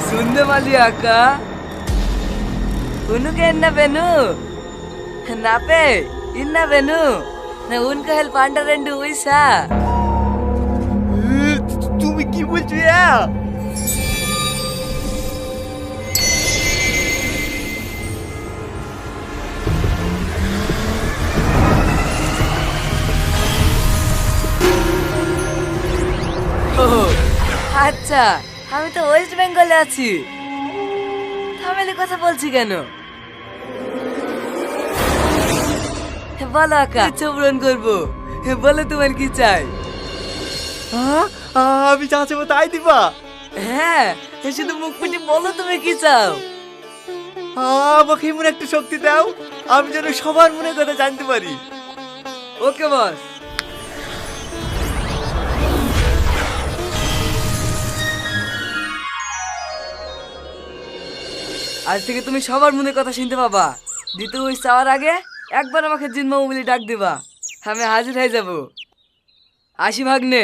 सुनने वाली आका उनको इन्ना बेनु ना पे इन्ना बेनु ना उनको हेल्प अंडर एंड वैसा তুমি কি বলছো আচ্ছা আমি তো ওয়েস্ট বেঙ্গলে আছি তামিলে কথা বলছি কেন বলো আকা ইচ্ছা পূরণ করবো বলো তোমার কি চাই আমি যা চাইবো তাই দিবা? হ্যাঁ শুধু মুখ ফুটে বলো তুমি কি চাও আমাকে এমন একটা শক্তি দাও আমি যেন সবার মনের কথা জানতে পারি। ওকে বস আজ থেকে তুমি সবার মনের কথা শুনতে পাবা দ্বিতীয় উইশ চাওয়ার আগে একবার আমাকে জিনমামু বলে ডাক দিবা আমি হাজির হয়ে যাব আসি ভাগ্নে।